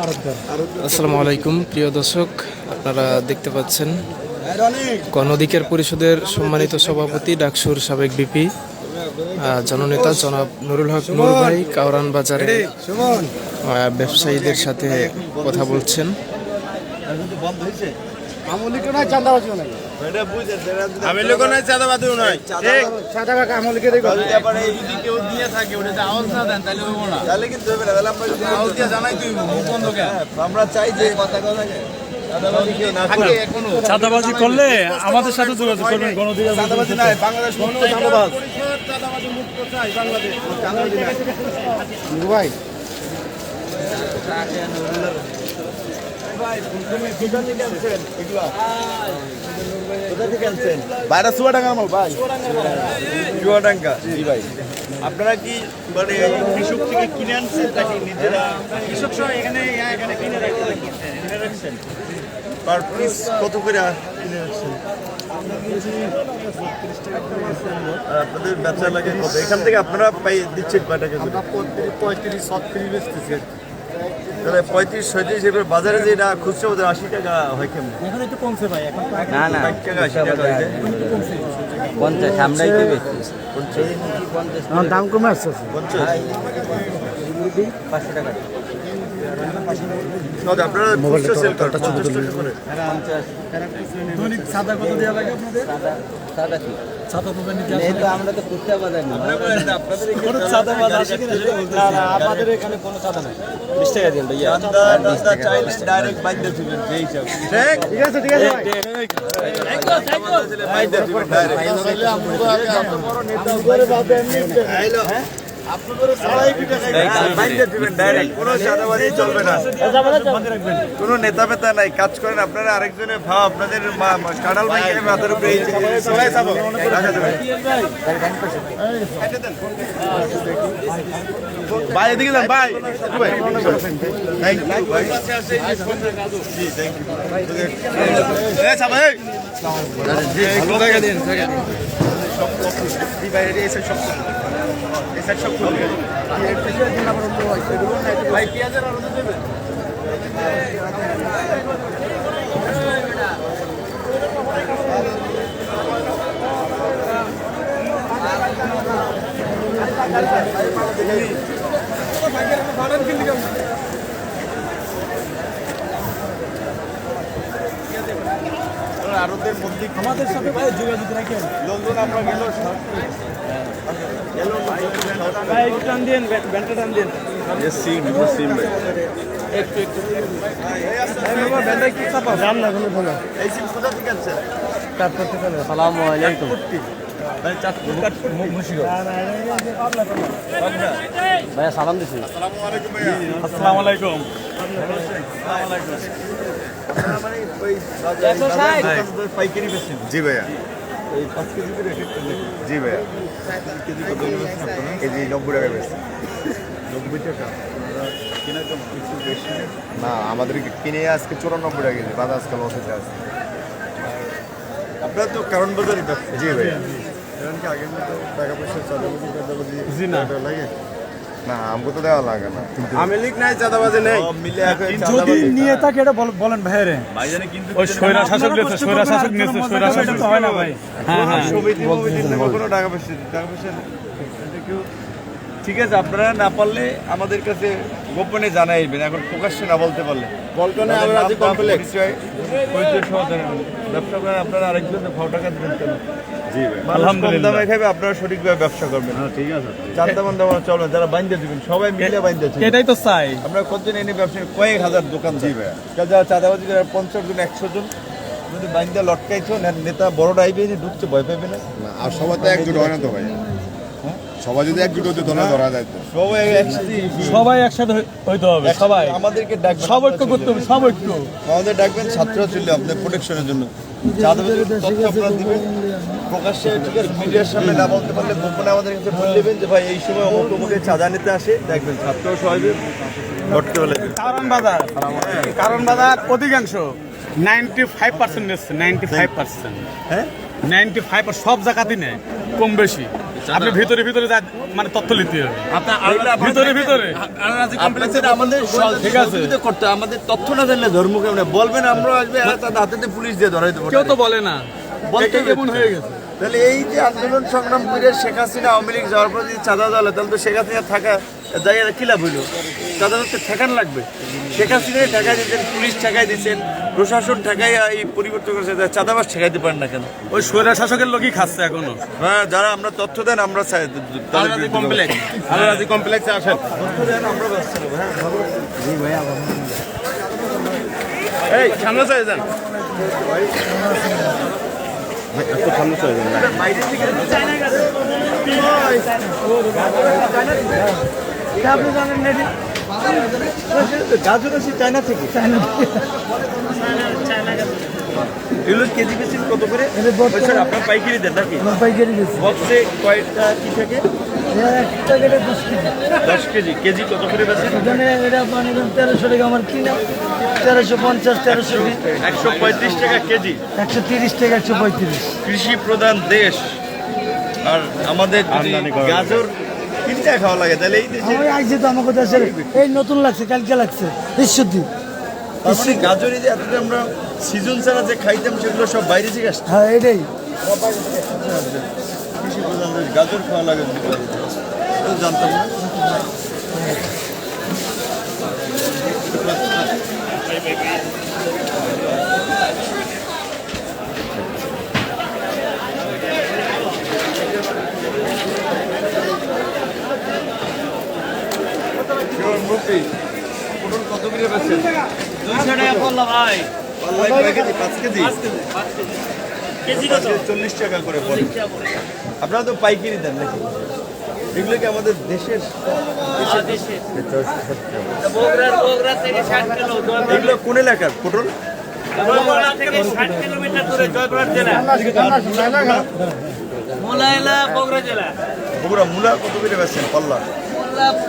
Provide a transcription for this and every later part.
আসসালামু আলাইকুম প্রিয় দর্শক, আপনারা দেখতে পাচ্ছেন গণ অধিকার পরিষদের সম্মানিত সভাপতি ডাকসুর সাবেক বিপি জননেতা জনাব নুরুল হক নূর ভাই কাওরান বাজারে ব্যবসায়ীদের সাথে কথা বলছেন। আমরা চাই যে চাঁদাবাজি করলে আমাদের সাথে যোগাযোগ করবেন। চাঁদাবাজি নাই, বাংলাদেশ মুক্ত চাঁদাবাজ। ভাই বাইরে চুয়াডাঙ্গা আমার ভাই, চুয়াডাঙ্গা। জি ভাই, আপনারা কি মানে কৃষক থেকে কিনে আনছেন নাকি নিজেরা? কৃষক সহ এখানে কিনে রাখছেন। পার পিস কত করে কিনে রাখছেন? আপনাদের বেচা লাগে কত? এখান থেকে আপনারা পাই দিচ্ছেন কয় টাকা? 35-36 বেচতেছি। তাহলে 35-37 এবার বাজারে যেটা খুচরা ওদের 80 টাকা হয় কেমন? এখন একটু কমছে ভাই, এখন না না 60 টাকা 80 টাকা হয়। 50 আমরাই তো বেশি 50 দাম কমে আসছে। 500 টাকা আপনারা খুচরা সেল করেন 50 টাকা করে। 50 দৈনিক সাদা কত দেওয়া লাগে আপনাদের? সাদা কি সাদা তো নিতে এই তো আমরা তো খুচরা বাজার না, আপনাদের কোনো সাদা বাজার আছে কিনা সেটা বলতে। না আমাদের এখানে কোনো সাদা নাই। 20 টাকা দিন ভাইয়া। দাদা চাইলে ডাইরেক্ট বাইন্দা দিবেন এই হিসাব। ঠিক আছে ঠিক আছে ভাই। বাইন্দা দিবেন ডাইরেক্ট। চাইলে আমরা এত বড় নেতা করে বাদে এমনি আইলো। আপনাদের সবাই পিঠা খাই বাইন্দা দিবেন ডাইরেক্ট। কোনো সাদাবাজি চলবে না। কোনো নেতা পেতা নাই, কাজ করেন আপনারা। আরেকজনের ভাব আপনাদের কাঁড়াল ভাই মাথার উপরে এই সবাই যাবো রাখা দেবেন ভাই। এদিকে যান ভাই। থ্যাংক ইউ ভাই। জি থ্যাংক ইউ এই সাহেব এই জি ভালো জায়গা দিন জায়গা জি ভাই। এই সব এই সব ভাই পেঁয়াজের আরো দেবেন। আরবদের মধ্যে আমাদের সাথে ভাই যোগাযোগ রাখেন। লন্ডন আমরা গেল ভাই একটু টান দিন, ব্যান্ডটা টান দিন। একটু ব্যান্ডটা কি চাপা দাম না কোনো ভালো। এই সিম কোথা থেকে আনছেন? আসসালামু আলাইকুম ভাই চাঁদপুর মুন্সিগঞ্জ। ভাইয়া সালাম দিছি। আসসালামু আলাইকুম ভাইয়া। আসসালামু আলাইকুম। আপনারা মানে ওই পাইকারি বেচছেন? জি ভাইয়া। এই 5 কেজি করে রেট করলেন? জি ভাইয়া। কেজি কত বেচছেন আপনারা? কেজি 90 টাকা বেচছেন। 90 টাকা কিনা তো একটু বেশি না। আমাদের কিনে আজকে 94 টাকা কেজি। বাজার আজকে লসে আছে। আপনারা তো কারণ বাজারই ব্যবসা? জি ভাইয়া। এরকম কি আগের মতো টাকা পয়সা চাঁদাবাজি জি না লাগে না? আমাকে তো দেওয়া লাগে না। আমি লিখ নাই চাঁদাবাজি নেই মিলে যদি নিয়ে থাকে এটা বলেন ভাই রে। ভাইজানে কিন্তু ওই সৈরা শাসক নিয়েছে, সৈরা শাসক নিয়েছে, সৈরা শাসক তো হয় না ভাই। হ্যাঁ হ্যাঁ সমিতি কোনো টাকা পয়সা এটা কেউ ঠিক আছে। আপনারা না পারলে আমাদের কাছে গোপনে জানাইবেন। এখন প্রকাশ্যে না বলতে পারলে পল্টনে আমরা আজ কমপ্লেক্স ব্যবসা করেন আপনারা। আরেকজনের ভাও টাকা দিবেন কেন? জি ভাই আলহামদুলিল্লাহ। দামে খাবে আপনারা সঠিকভাবে ব্যবসা করবেন। ঠিক আছে চান্দা বান্দা চলবেন। যারা বাইন্দা দিবেন সবাই মিলে বাইন্দা দিবেন। এটাই তো চাই আমরা কতজন এনে ব্যবসা কয়েক হাজার দোকান। জি ভাই যারা চাঁদাবাজি করে 50 জন 100 জন যদি বাইন্দা লটকাইছো নেতা বড় আইবে ঢুকছে ভয় পাবে না। আর সবাই তো একজুট হয় না তো ভাই। সবাই যদি একজুট হতে ধরা যায় তো সবাই একসাথে হইতে হবে। সবাই আমাদেরকে ডাকবেন, সব ঐক্য করতে হবে, সব ঐক্য। আমাদের ডাকবেন ছাত্ররা ছিল আপনাদের প্রোটেকশনের জন্য। চাঁদাবাজির তথ্য আপনারা দিবেন প্রকাশ্যে। ঠিক আছে মিডিয়ার সামনে না বলতে পারলে গোপনে আমাদের কাছে বলে দেবেন যে ভাই এই সময় অমুক অমুকে চাঁদা নিতে আসে। দেখবেন ছাত্র সবাই ভটকে বলে কারণ বাজার অধিকাংশ 95% নিচ্ছে 95%। হ্যাঁ 95 সব জায়গাতেই নেয় কম বেশি। আপনি ভিতরে ভিতরে যা মানে তথ্য নিতে হবে ভিতরে ভিতরে। আপনাদের আমাদের ঠিক আছে। সহযোগিতা করতে হবে। আমাদের তথ্য না জানলে ধর্ম কেমন বলবেন, আমরা আসবে তাদের হাতে পুলিশ দিয়ে ধরাই দেবো। কেউ তো বলে না, বলতে কেমন হয়ে গেছে। তাহলে এই যে আন্দোলন সংগ্রাম করে শেখ হাসিনা আওয়ামী লীগ যাওয়ার পর যদি চাঁদা দলে, তাহলে তো শেখ হাসিনা থাকা যাই কি লাভ হইল? চাঁদা তো ঠেকান লাগবে। শেখ হাসিনায় ঠেকাই দিচ্ছেন, পুলিশ ঠেকাই দিচ্ছেন, প্রশাসন ঠেকাই এই পরিবর্তন করেছে, চাঁদাবাস ঠেকাইতে পারেন না কেন? ওই স্বৈরা শাসকের লোকই খাচ্ছে এখনো। হ্যাঁ, যারা আমরা তথ্য দেন আমরা কমপ্লেক্সে আসেন। তথ্য দেন আমরা ব্যস্ত নেবো। হ্যাঁ এই সামনে চলে যান। বাইরে থেকে গাজর আছে চায়না থেকে। এগুলো কেজি বেশি কত করে? আপনার পাইকারি দেন নাকি? পাইকারি দিচ্ছি বক্সে কয়টা কি থাকে? 10 কেজি। কেজি কত করে বেচেন? এখানে এটা মানে 1300 টাকা আমার কিনা, 1350, 1320, 135 টাকা কেজি। 130 টাকা, 135। কৃষি প্রধান দেশ, আর আমাদের যদি গাজর 3 টাকা খাওয়া লাগে, তাহলে এই দেশে আমি আইছি তো আমাকে দেশের এই নতুন লাগছে, কালকে লাগছে ঈশ্বরদী। তার মানে গাজরই যে এতটা আমরা সিজন ছাড়া যে খাইতাম সেগুলো সব বাইরে থেকে আসছে। হ্যাঁ এটাই। কৃষি প্রধান দেশ, গাজর খাওয়া লাগে যদি বাইরে থেকে আসে। এটা তো জানতাম না। মুরব্বি, পটল কত করে বেচছেন? 200 টাকা পড়লো ভাই। পাল্লায় কয় কেজি? 5 কেজি। কেজি কত? 40 টাকা করে পড়ে। আপনারা তো পাইকারি দেন নাকি? এগুলো কি আমাদের দেশের? বগুড়া থেকে 60 কিলো, এগুলো কোন এলাকার পটল? বগুড়া থেকে 60 কিলোমিটার দূরে জয়পুরহাট জেলা। মোলাইলা বগুড়া জেলা। বগুড়া মূলা কত করে বেচছেন পাল্লা?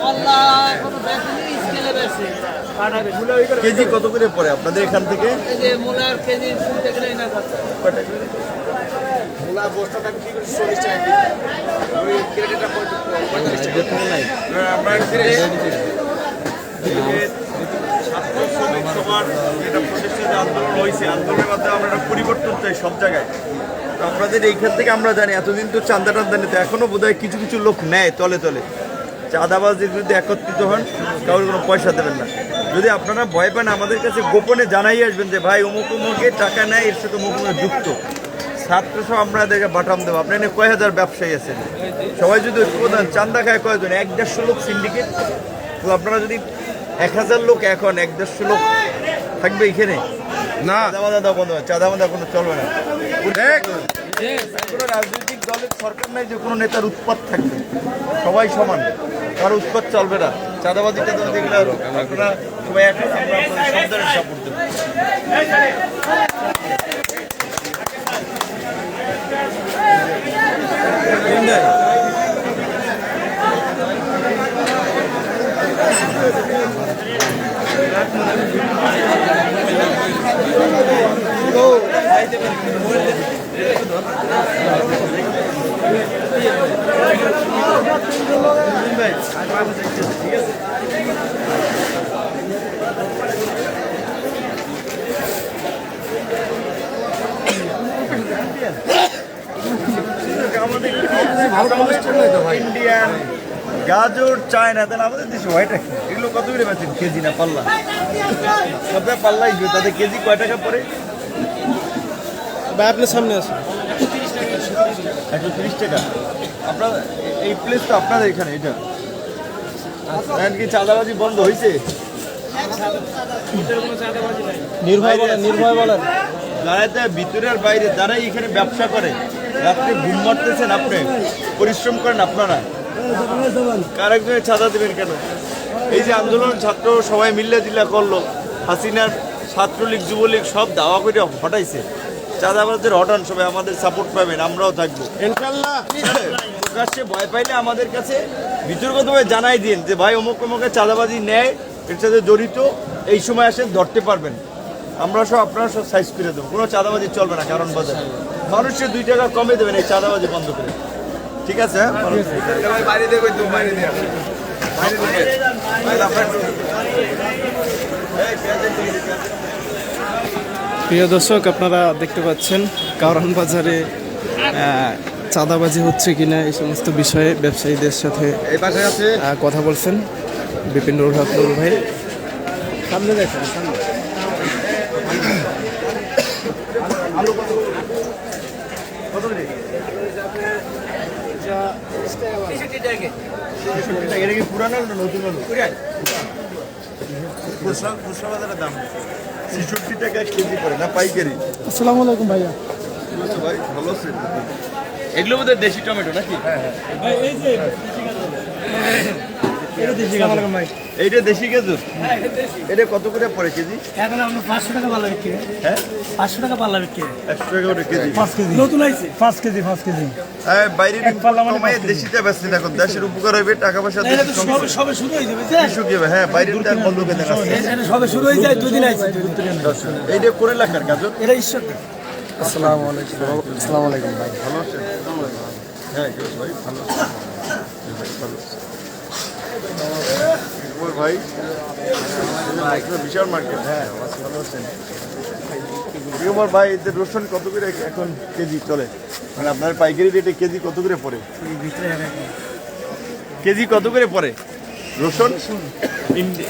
পল্লা কত বেশি স্কেলে বেশি। কেজি কত করে পড়ে আপনাদের এখান থেকে? এই যে মূলার কেজি কিনতে গেলে না কত? কয়টা করে? আমরা ছাত্র শ্রমিক সবার যেটা প্রচেষ্টা যে আন্দোলন হয়েছে, আন্দোলনের মাধ্যমে আমরা একটা পরিবর্তন চাই সব জায়গায়। তো আপনাদের এইখান থেকে আমরা জানি এতদিন তো চাঁদা টান্দা নিতে, এখনো বোধহয় কিছু কিছু লোক নেয় তলে তলে। চাঁদাবাজদের বিরুদ্ধে একত্রিত হন, কারোর কোনো পয়সা দেবেন না। যদি আপনারা ভয় পান, আমাদের কাছে গোপনে জানাই আসবেন যে ভাই অমুক অমুকে টাকা নেয়, এর সাথে অমুক অমুক যুক্ত। ছাত্র সহ আপনাদেরকে বাটাম দেবো। আপনার এখানে কয় হাজার ব্যবসায়ী আছেন, সবাই যদি প্রধান চান্দা খায় কয়জন? 1-150 লোক সিন্ডিকেট। তো আপনারা যদি 1000 লোক, এখন 1-150 লোক থাকবে এখানে না, চাঁদা দেওয়া বন্ধ হয়। চাঁদা মাদা কোনো চলবে না। কোনো রাজনৈতিক দলের সরকার নাই যে কোনো নেতার উৎপাত থাকবে, সবাই সমান, কারো উৎপাত চলবে না। চাঁদাবাদিটা তো দেখলে আপনারা সবাই এখন আমরা আপনাদের সব ধরনের সাপোর্ট দেবো। ইন্ডিয়ান গাজর চায়না, তাহলে আমাদের দেশে হোয়াইট রাখি। এগুলো কত করে বেচেন কেজি না পাল্লা? সবাই পাল্লাই তাদের কেজি কয় টাকা পড়ে? ভাই আপনার সামনে আছে 130 টাকা। আপনার এই প্লেস তো আপনাদের এখানে, এটা কি চাঁদাবাজি বন্ধ হয়েছে? নির্ভয় বলেন, নির্ভয় বলেন। যারা ভিতরে আর বাইরে যারাই এখানে ব্যবসা করে, রাত্রে ঘুম মারতেছেন, আপনি পরিশ্রম করেন, আপনারা কারেকজনের চাঁদা দেবেন কেন? এই যে আন্দোলন ছাত্র সবাই মিল্লা জিল্লা করলো, হাসিনার ছাত্রলীগ যুবলীগ সব দাওয়া করে হটাইছে। চাঁদাবাজদের হটান, সবাই আমাদের সাপোর্ট পাবেন, আমরাও থাকবো ইনশাআল্লাহ। প্রকাশ্যে ভয় পাইলে আমাদের কাছে বিতর্কভাবে জানাই দিন যে ভাই অমুক অমুকে চাঁদাবাজি নেয়, এর সাথে জড়িত, এই সময় আসে ধরতে পারবেন। আমরা সব আপনারা সব সাইজ করে দেবো, কোনো চাঁদাবাজি চলবে না কারণ বাজারে। মানুষের 2 টাকা কমে দেবেন এই চাঁদাবাজি বন্ধ করে, ঠিক আছে? প্রিয় দর্শক, আপনারা দেখতে পাচ্ছেন কারওয়ান বাজারে চাঁদাবাজি হচ্ছে কিনা এই সমস্ত বিষয়ে ব্যবসায়ীদের সাথে এই পাশে আছে কথা বলছেন বিপিন নুরুল হক নুরুল ভাই। সামনে দেখেন, সামনে এটা কি পুরানো না নতুন আলু? খুচরা বাজারের দাম ৬৬ টাকা কেজি করে না পাইকারি? আসসালামু আলাইকুম ভাইয়া। ভাই ভালো আছে? এগুলো বোধহয় দেশি টমেটো নাকি? এইটা দেশি গাজর, এটা কত করে পড়ে কেজি? এখন আমরা 500 টাকা পাল্লা বিক্রি। হ্যাঁ 500 টাকা পাল্লা বিক্রি। 100 টাকা করে কেজি। 5 কেজি নতুন আইছে। 5 কেজি 5 কেজি। বাইরের কমায় দেশিটা বেচতে থাকুন, দেশের উপকার হবে, টাকা পয়সা এটা তো সবে শুরু হয়ে যাবে যে। শুকিয়ে। হ্যাঁ বাইরের তার বন্ধ করে দেন। এটা সবে শুরু হয়ে যায়, 2 দিন আইছে। এইটা কোন এলাকার গাজর? এটা ঈশ্বর। আসসালামু আলাইকুম। আসসালামু আলাইকুম ভাই। ভালো আছেন? হ্যাঁ ভাই ভালো আছেন? ভালো আছেন ভাই? বিশাল মার্কেট। হ্যাঁ ভালো আছেন আমার ভাই? এদের রসুন কত করে এখন কেজি চলে? মানে আপনার পাইকারি রেটে কেজি কত করে পড়ে? কেজি কত করে পড়ে রসুন?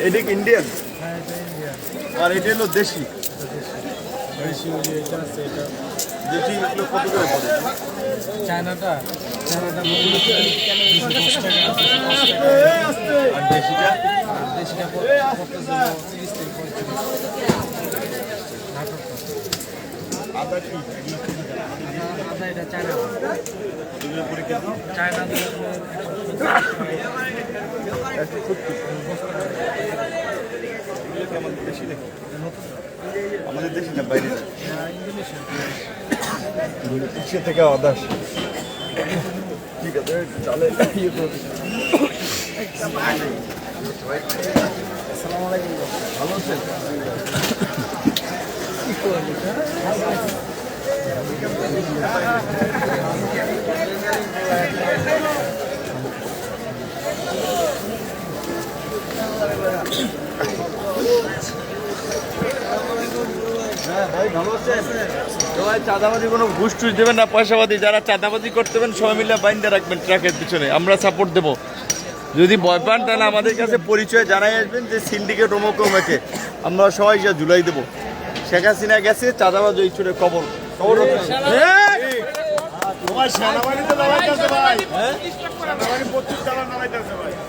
এটা কি ইন্ডিয়ান? আর এটা হলো দেশি। দেশি এগুলো কত করে পড়ে? চায়নাটা আর দেশিটা? আদা কি? এটা চায়না। এগুলো করে কেজি? চায়না 170। এগুলো কি আমাদের দেশি নাকি? আমাদের দেশি না বাইরে? ইন্দোনেশিয়া থেকে আদা আসে। ঠিক আছে চালে ইয়ে করে দিচ্ছি। ভালো আছেন? হ্যাঁ ভাই ভালো আছেন? সবাই চাঁদাবাজি কোনো ঘুষ টুস দেবেন না, পয়সাবাদী যারা চাঁদাবাজি করতে দেবেন সবাই মিলে বাইন্দা রাখবেন ট্রাকের পিছনে, আমরা সাপোর্ট দেবো। যদি ভয় পান তাহলে আমাদের কাছে পরিচয় জানাই আসবেন যে সিন্ডিকেট অমুক অমুকে, আমরা সবাই যা ঝুলাই দেবো। শেখ হাসিনা গেছে, চাঁদাবাজি ওই ছুটে কবর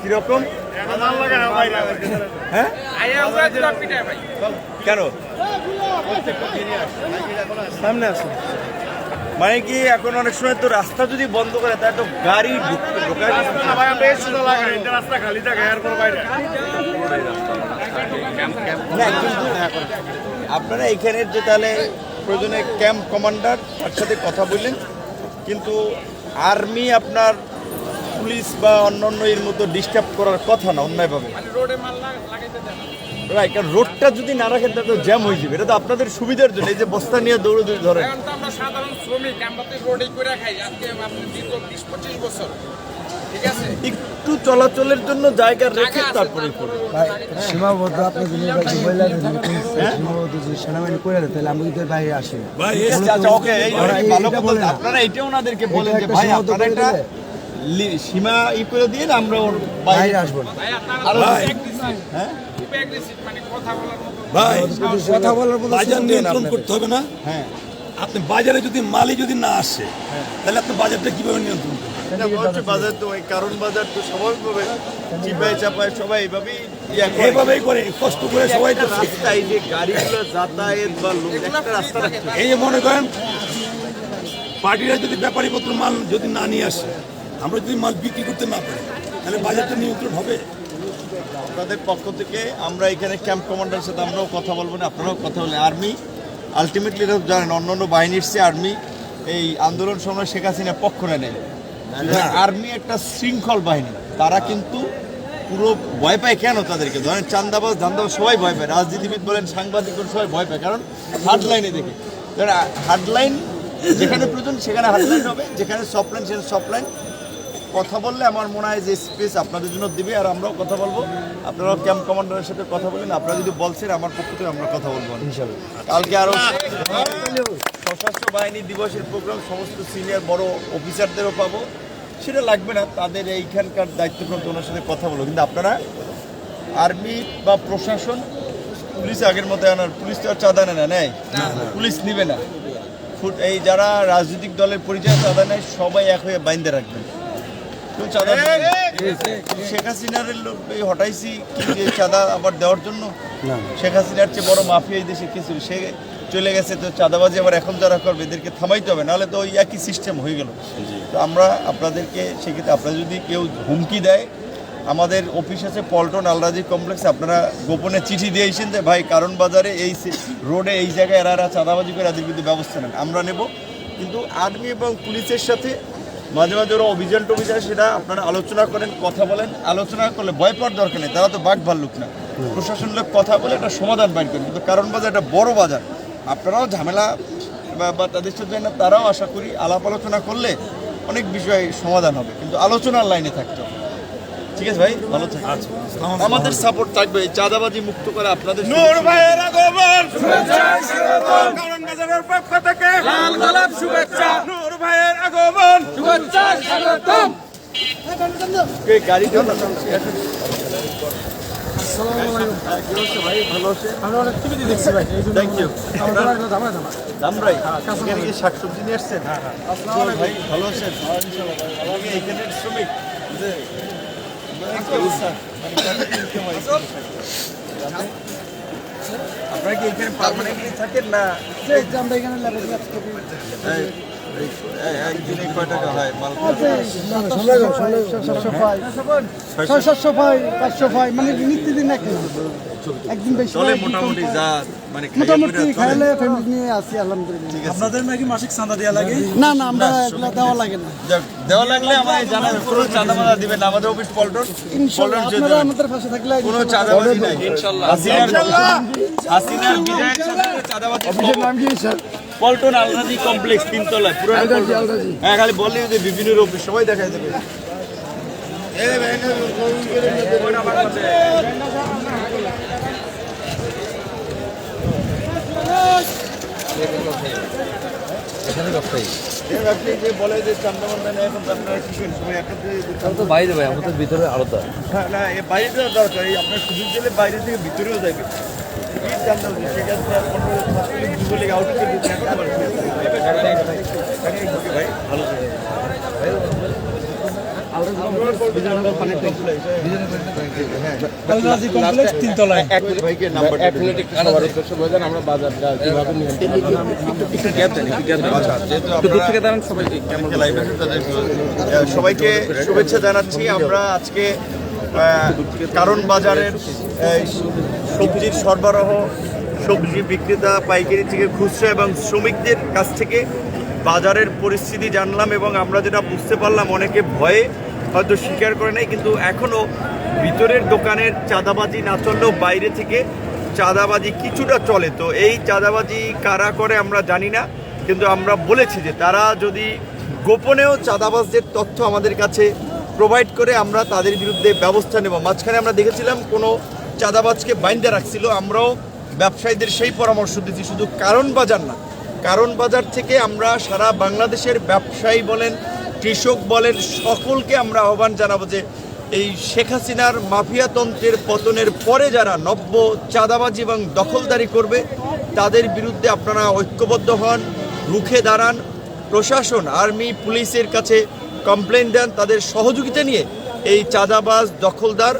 কিরকম? হ্যাঁ কেন সামনে আছে। মানে কি এখন অনেক সময় তো রাস্তা যদি বন্ধ করে তাহলে তো গাড়ি ঢোকায় না, কিন্তু আপনারা এখানের যে তাহলে প্রয়োজনে ক্যাম্প কমান্ডার তার সাথে কথা বললেন, কিন্তু আর্মি আপনার পুলিশ বা অন্যান্য এর মতো ডিস্টার্ব করার কথা না অন্যায়ভাবে। রাইট, কারণ রোডটা যদি না রাখেন তাহলে তো জ্যাম হয়ে যাবে। এটা তো আপনাদের সুবিধার জন্য, এই যে বস্তা নিয়ে দৌড়োদৌড়ি ধরেন। আমরা সাধারণ শ্রমিক, আমরা তো রোডেই করে খাই আজকে আপনি দীর্ঘ 20-25 বছর, ঠিক আছে? একটু চলাচলের জন্য জায়গা রেখে তারপরে করবেন। সীমাবদ্ধ আপনি যদি সীমাবদ্ধ যদি সেনাবাহিনী করে দেয় তাহলে আমি কিন্তু বাইরে আসি। আচ্ছা ওকে, ভালো কথা। আপনারা এইটা ওনাদেরকে বলেন যে ভাই আপনারা একটা সীমা ই করে দিয়ে আমরা ওর বাইরে আসবো না। হ্যাঁ খুব অ্যাগ্রেসিভ, মানে কথা বলার মতো। ভাই কথা বলার মতো বাজার নিয়ন্ত্রণ করতে হবে না? হ্যাঁ আপনি বাজারে যদি মালই যদি না আসে তাহলে আপনি বাজারটা কিভাবে নিয়ন্ত্রণ করবেন? এটা হচ্ছে বাজার তো ওই কারণ বাজার তো স্বাভাবিকভাবে চিপায় চাপায় সবাই এইভাবেই এইভাবেই করে কষ্ট করে সবাই তো রাস্তা, এই যে গাড়িগুলো যাতায়াত বা লোক একটা রাস্তা রাখতে হবে। এই যে মনে করেন পার্টিরা যদি ব্যাপারীপত্র মাল যদি না নিয়ে আসে, আমরা যদি মাল বিক্রি করতে না পারি তাহলে বাজারটা নিয়ন্ত্রণ হবে। আপনাদের পক্ষ থেকে আমরা এখানে ক্যাম্প কমান্ডারের সাথে আমরাও কথা বলবো না, আপনারাও কথা বলেন। আর্মি আলটিমেটলি জানেন অন্যান্য বাহিনীর চেয়ে আর্মি এই আন্দোলন সময় শেখ হাসিনা পক্ষ নেয়। আর্মি একটা শৃঙ্খল বাহিনী, তারা কিন্তু পুরো ভয় পায় কেন তাদেরকে? ধরেন চান্দাবাজ ধান্দাবাজ সবাই ভয় পায়, রাজনীতিবিদ বলেন, সাংবাদিক বলেন, সবাই ভয় পায়, কারণ হার্ডলাইনে দেখে। কারণ হার্ডলাইন যেখানে প্রয়োজন সেখানে হার্ডলাইন হবে, যেখানে সফটলাইন সেখানে সফটলাইন। কথা বললে আমার মনে হয় যে স্পেস আপনাদের জন্য দিবে, আর আমরাও কথা বলবো। আপনারাও ক্যাম্প কমান্ডারের সাথে কথা বলেন, আপনারা যদি বলছেন আমার পক্ষ থেকে আমরা কথা বলবো ইনশাআল্লাহ। কালকে আরও সশস্ত্র বাহিনী দিবসের প্রোগ্রাম সমস্ত সিনিয়র বড় অফিসারদেরও পাবো, সেটা লাগবে না, তাদের এইখানকার দায়িত্বপ্রাপ্ত ওনার সাথে কথা বলবো। কিন্তু আপনারা আর্মি বা প্রশাসন, পুলিশ আগের মতো আনার, পুলিশ তো আর চাঁদা নেয়, পুলিশ নিবে না। এই যারা রাজনৈতিক দলের পরিচয় চাঁদা নেয় সবাই এক হয়ে বাইন্দে রাখবেন। শেখ হাসিনার লোক হটাইছি কি চাঁদা আবার দেওয়ার জন্য? শেখ হাসিনার চেয়ে বড় মাফিয়া এই দেশে কিছু, সে চলে গেছে, তো চাঁদাবাজি আবার এখন যারা করবে এদেরকে থামাইতে হবে, নাহলে তো ওই একই সিস্টেম হয়ে গেল। তো আমরা আপনাদেরকে সেক্ষেত্রে আপনারা যদি কেউ হুমকি দেয়, আমাদের অফিস আছে পল্টন আলরাজি কমপ্লেক্সে, আপনারা গোপনে চিঠি দিয়েছেন যে ভাই কারণ বাজারে এই রোডে এই জায়গায় এরা চাঁদাবাজি করে এদের বিরুদ্ধে ব্যবস্থা নেন, আমরা নেব। কিন্তু আর্মি এবং পুলিশের সাথে মাঝে মাঝে ওরা অভিযান টভিযান, সেটা আপনারা আলোচনা করেন, কথা বলেন। আলোচনা করলে ভয় পাওয়ার দরকার নেই, তারা তো বাঘ ভাল্লুক না। প্রশাসন লোক কথা বলে একটা সমাধান বাইর করেন। কিন্তু কারণ বাজার একটা বড় বাজার, আপনারাও ঝামেলা বা তাদের সাথে না, তারাও আশা করি আলাপ আলোচনা করলে অনেক বিষয় সমাধান হবে, কিন্তু আলোচনার লাইনে থাকতে হবে। ঠিক আছে ভাই, ভালো থাকবে, আমাদের সাপোর্ট থাকবে। এই চাঁদাবাজি মুক্ত করে আপনাদের নূর ভাইয়ের আগমন, কারণ বাজারের পক্ষ থেকে লাল গোলাপ শুভেচ্ছা। নূর ভাইয়ের আগমন, শুভেচ্ছা স্বাগতম। এই গাড়ি জন্য শাকসবজি নিয়ে আসছেন ভাই, ভালো আছেন? এইখানের শ্রমিক আপনারা কি এখানে পার্মানেন্টলি থাকেন না? একদিনে কয় টাকা হয় মাল? 600 পাই 500 পাই, মানে নিত্যদিন একদিন বেশি মোটামুটি যা মানে মোটামুটি খাইলে ফ্যামিলি নিয়ে আসি আলহামদুলিল্লাহ। আপনাদের নাকি মাসিক চাঁদা দেওয়া লাগে? না না, আমরা এগুলা দেওয়া লাগে না। দেওয়া লাগলে আমায় জানাবেন, কোনো চাঁদাবাদা দিবেন না। আমাদের অফিস পল্টন, ইনশাআল্লাহ আপনারা আমাদের পাশে থাকলে কোনো চাঁদাবাজি নাই ইনশাআল্লাহ। হাসিনার বিদায়ের সাথে চাঁদাবাজি। অফিসের নাম কি স্যার? পল্টন আলরাজি কমপ্লেক্স, 3 তলায় পুরো পল্টন। হ্যাঁ, খালি বললেই যে বিভিন্ন অফিস সবাই দেখাই দেবে। আপনি যে বলে যে চান্দাবান্ধা নেই, এখন আপনারা কি করেন? সবাই একটা বাইরে ভাই, আমাদের ভিতরে আলাদা। না, এ বাইরে যাওয়ার দরকার, এই আপনার সুযোগ দিলে বাইরে থেকে ভিতরেও যাবে। কি চান্দা সেক্ষেত্রে যুবলীগ আউট করে দিতে এখন ভাই ভালো সবাইকে শুভেচ্ছা জানাচ্ছি। আমরা আজকে কারণ বাজারের সবজির সরবরাহ, সবজি বিক্রেতা, পাইকারি থেকে খুচরা এবং শ্রমিকদের কাছ থেকে বাজারের পরিস্থিতি জানলাম, এবং আমরা যেটা বুঝতে পারলাম অনেকে ভয়ে হয়তো স্বীকার করে নাই, কিন্তু এখনও ভিতরের দোকানের চাঁদাবাজি না চললেও বাইরে থেকে চাঁদাবাজি কিছুটা চলে। তো এই চাঁদাবাজি কারা করে আমরা জানি না, কিন্তু আমরা বলেছি যে তারা যদি গোপনেও চাঁদাবাজদের তথ্য আমাদের কাছে প্রোভাইড করে আমরা তাদের বিরুদ্ধে ব্যবস্থা নেব। মাঝখানে আমরা দেখেছিলাম কোনো চাঁদাবাজকে বাইন্দা রাখছিল, আমরাও ব্যবসায়ীদের সেই পরামর্শ দিচ্ছি, শুধু কারণ বাজার না, কারণ বাজার থেকে আমরা সারা বাংলাদেশের ব্যবসায়ী বলেন, কৃষক বলেন, সকলকে আমরা আহ্বান জানাবো যে এই শেখ হাসিনার মাফিয়াতন্ত্রের পতনের পরে যারা নব্য চাঁদাবাজি এবং দখলদারি করবে তাদের বিরুদ্ধে আপনারা ঐক্যবদ্ধ হন, রুখে দাঁড়ান। প্রশাসন, আর্মি, পুলিশের কাছে কমপ্লেন দেন, তাদের সহযোগিতা নিয়ে এই চাঁদাবাজ, দখলদার,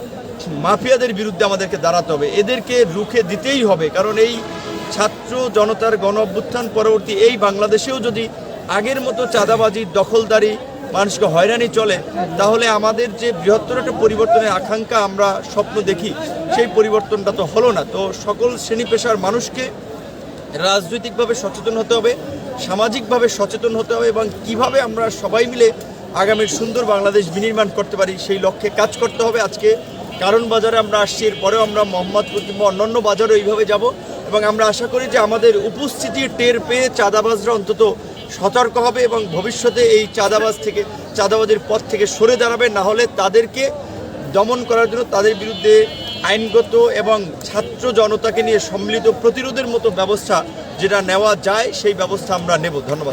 মাফিয়াদের বিরুদ্ধে আমাদেরকে দাঁড়াতে হবে, এদেরকে রুখে দিতেই হবে। কারণ এই ছাত্র জনতার গণ অভ্যুত্থান পরবর্তী এই বাংলাদেশেও যদি আগের মতো চাঁদাবাজি, দখলদারি, মানুষকে হয়রানি চলে, তাহলে আমাদের যে বৃহত্তর একটা পরিবর্তনের আকাঙ্ক্ষা আমরা স্বপ্ন দেখি, সেই পরিবর্তনটা তো হলো না। তো সকল শ্রেণী পেশার মানুষকে রাজনৈতিকভাবে সচেতন হতে হবে, সামাজিকভাবে সচেতন হতে হবে, এবং কিভাবে আমরা সবাই মিলে আগামীর সুন্দর বাংলাদেশ বিনির্মাণ করতে পারি সেই লক্ষ্যে কাজ করতে হবে। আজকে কারণ বাজারে আমরা আসছি, এরপরেও আমরা মোহাম্মদপুর কিংবা অন্যান্য বাজারও এইভাবে যাব এবং আমরা আশা করি যে আমাদের উপস্থিতি টের পেয়ে চাঁদাবাজরা অন্তত সতর্ক হবে এবং ভবিষ্যতে এই চাঁদাবাজের পথ থেকে সরে দাঁড়াবে। না হলে তাদেরকে দমন করার জন্য তাদের বিরুদ্ধে আইনগত এবং ছাত্র জনতাকে নিয়ে সম্মিলিত প্রতিরোধের মতো ব্যবস্থা যেটা নেওয়া যায় সেই ব্যবস্থা আমরা নেব। ধন্যবাদ।